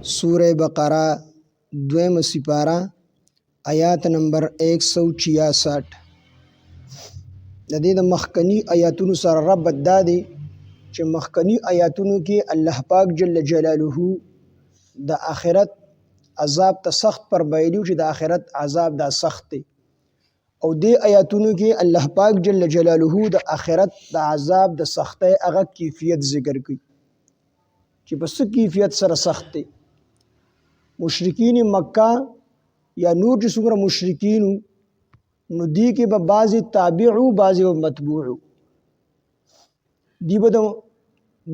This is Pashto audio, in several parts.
سورہ بقرہ دویم سپارہ آیات نمبر 166. د دې د مخکنی آیاتونو سره ربط دا دی چې مخکنی آیاتونو کې الله پاک جل جلاله د آخرت عذاب ته سخت پر بایلو چې د آخرت عذاب دا سخت دی، او دې آیاتونو کې الله پاک جل جلاله د آخرت د عذاب د سختۍ هغه کیفیت ذکر کړي چې په څه کیفیت سره سخت دی. مشرکین مکه یا نور چې څومره مشرکین نو دی کې به بعضې تابعو بعضې به متبوعو، دی به د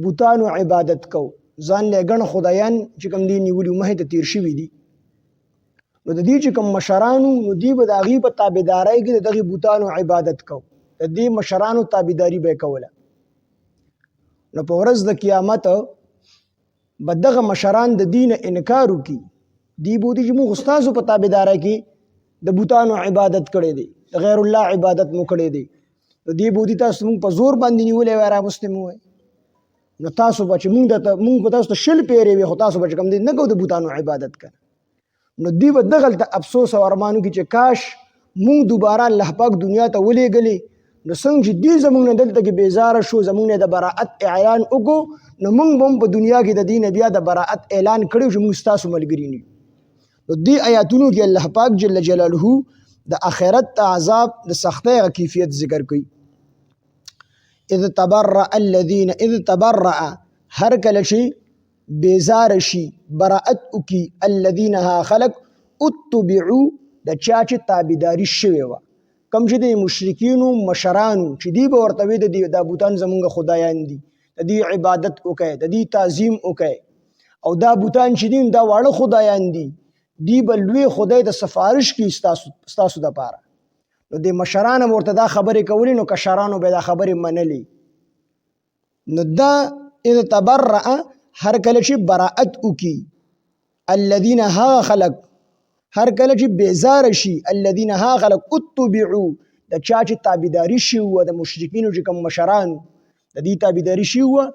بوتانو عبادت کو، ځان له ګڼ خدایان چې کوم دی نیولي مخې ته تیر شوي دي، نو د دې چې کوم مشرانو نو دی به د هغې په تابعدارۍ کې د دغې بوتانو عبادت کو، د دې مشرانو تابعداري به یې کوله. نو په ورځ د قیامت به دغه مشران د دین انکار وکړي، دی بودي چې موږ ستاسو په تابعدارۍ کې د بوتانو عبادت کړی دی، د غیر الله عبادت مو کړی دی، د دې بودي تاسو موږ په زور باندې نیولی وای راغوستی مو وای، نو تاسو به چې موږ به تاسو ته شل پیرې وي، خو تاسو به چې کوم دی نه کوو د بوتانو عبادت کنه. نو دی به دغلته افسوس او ارمانو کې چې کاش موږ دوباره الله پاک دنیا ته ولېږلې، نو څنګه چې دی زموږ نه دلته کې بیزاره شو، زموږ نه د براعت اعلان وکړو، نو موږ به هم په دنیا کې د دې نه بیا د براعت اعلان کړی چې موږ ستاسو ملګري نه یو. نو دې آیاتونو کې الله پاک جل جلاله د آخرت د عذاب د سختۍ کیفیت ذکر کوي. اذ تبرأ هر کله چې بیزار شي براعت وکي الذین ها خلق اتبعوا د چا چې تابعداري شوې وه، کوم چې د مشرکینو مشرانو چې دی به ورته وي د بوتان زمونږ خدایان دي، د دې عبادت وکئ، د دې تعظیم وکئ، او دا بوتان چې دي دا واړه خدایان دي، دی به لوی خدای د سفارش کی ستاسو دپاره. نو د مشران هم ورته دا خبرې کولی، نو کشرانو به دا خبرې منلې. نو دا اذ تبرأ هر کله چې براعت وکي الذین ها خلق، هر کله چې بیزاره شي الذین ها خلق اتبعوا د چا چې تابعداري شوي وه د مشرکینو چې کوم مشرانو د دې تابعداري شوي وه،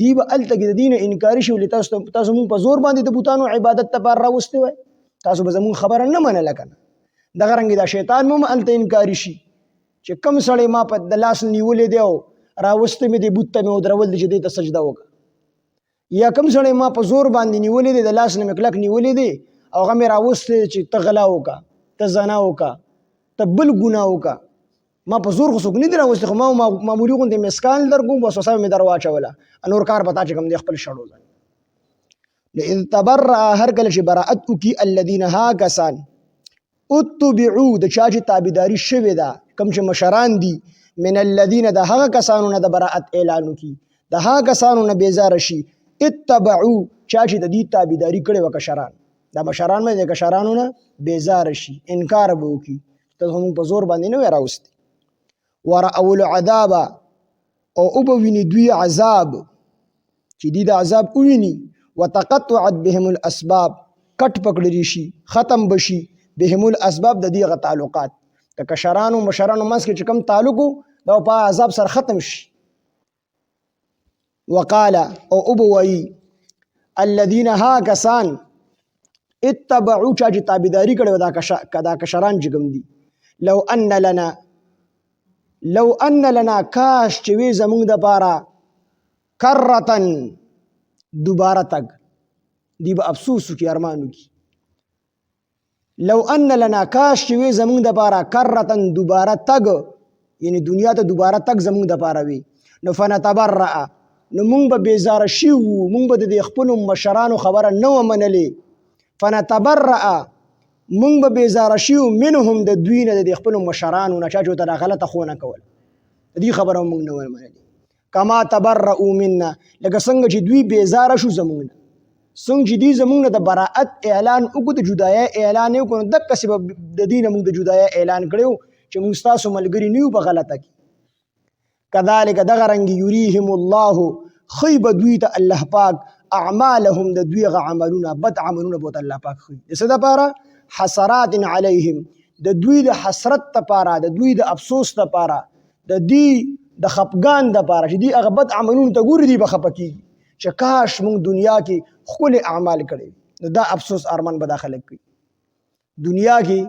دی به هلته کې د دې نه انکاري شي ولې تاسو مونږ په زور باندې د بوتانو عبادت لپاره راوستي وای، تاسو به زموږ خبره نه منله که نه. دغه رنګې دا شیطان هم هلته انکاري شي چې کوم سړی ما په د لاس نیولی دی او راوستی مې دی بوت ته مې ودرول دی چې دې ته سجده وکړه، یا کوم سړی ما په زور باندې نیولی دی د لاس نه مې کلک نیولی دی او هغه مې راوستی چې ته غلا وکړه، ته زنا وکړه، ته بل ګناه وکړه، ما په زور خو څوک نه دي راوستی، خو ما معمولي غوندې مسکال در کوم بس وسه مې در واچوله، نور کار به تا چې کوم دی خپل شړو ځای. اذ تبرأ هر کله چې براعت وکي الذین ها کسان اتبعوا د چا چې تابعداري شوې ده کوم چې مشران دي من الذین د هغه کسانو نه د براعت اعلان وکي، د هغه کسانو نه بیزاره شي اتبعوا چا چې د دې تابعداري کړې وه کشران، دا مشران مې د کشرانو نه بیزاره شي انکار به وکي، ته زموږ په زور باندې نه وی راوستي. ورأوا العذاب او به ویني دوی عذاب چې دی د عذاب وویني، وتقطعت بهم الاسباب کټ پکړلی شي ختم بشي بهم الاسباب د دې غ تعلقات د کشرانو مشرانو منځ کې چې کوم تعلق دا په عذاب سره ختم شي. وقال او ابوي الذين ها کسان اتبعوا چا چې تابعداري کړې دا کشران چې کوم دي، لو ان لنا کاش چې وي زمونږ دپاره کرتن دوباره تګ، دی به افسوس وکړي ارمان وکړي، لو ان لنا کاش چې وي زمونږ دپاره کرتن دوباره تګ، یعنی دنیا ته دوباره تګ زمونږ دپاره وي، نو فنتبرأ نو مونږ به بیزاره شي وو، مونږ به د خپلو مشرانو خبره نه وه منلې، فنتبرأ مونږ به بیزاره شي وو منهم د دوی نه د خپلو مشرانو نه، چا چې ورته دا غلطه ښوونه کوله د دې خبره هم مونږ نه وه منلې. کما تبرؤ منا لکه څنګه چې دوی بیزاره شو زمونږ نه، څنګه چې دوی زمونږ نه د براعت اعلان وکړو، د جدایۍ اعلان یې وکړو، نو دقسې به د دې نه مونږ د جدایۍ اعلان کړی و چې مونږ ستاسو ملګري نه یو په غلطه کې. کذلک دغه رنګې یریهم الله ښیي به دوی ته الله پاک اعمالهم د دوی هغه عملونه بد عملونه به ورته الله پاک ښیي، د څه دپاره؟ حسرات علیهم د دوی د حسرت دپاره، د دوی د افسوس دپاره، د دوی د خفګان دپاره چې دوی هغه بد عملونو ته ګوري، دوی به خفه کېږي چې کاش موږ دنیا کې ښکلي اعمال کړي، نو دا افسوس ارمان به دا خلک کوي. دنیا کې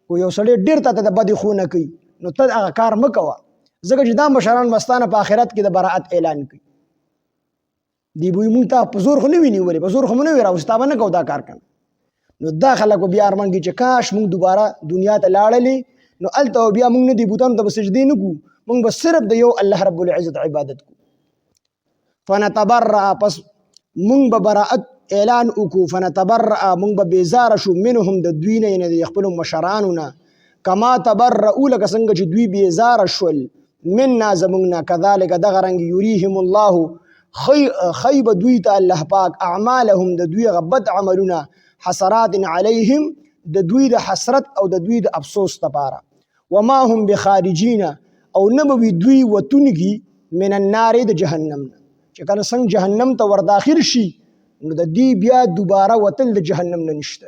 کو یو سړی ډېر ته د بدې خو نه کوي نو ته هغه کار مه کوه، ځکه چې دا مشران مستانه په آخرت کې د براءت اعلان کوي. دی به مونږ ته په زور خو نه وي نیولې، په زور خو مو نه وي راوستي، تا به نه کوو دا کار کنه. نو دا خلک به بیا ارمان کوي چې کاش مونږ دوباره دنیا ته لاړلې نو هلته بیا مونږ نه دې بوتانو ته به سجدې نه کوو، مونږ به صرف د یو الله رب العزت عبادت کوو. فنتبرأ پس مونږ به براءت اعلان وکړو، فنتبرأ مونږ به بیزاره شو منهم د دوی نه، یعنې د خپلو مشرانو نه، کما تبرؤ لکه څنګه چې دوی بیزاره شول منا زمونږ نه، کذلک دغه رنګ یریهم الله خی به دوی ته الله پاک اعمالهم د دوی هغه بد عملونه حسرات علیهم د دوی د حسرت او د دوی د افسوس لپاره، وما هم بخارجین او نه به وي دوی وتونکي من النار د جهنم نه، چې کله څنګه جهنم ته ورداخل شي نو د دې بیا دوباره وتل د جهنم نه نشته.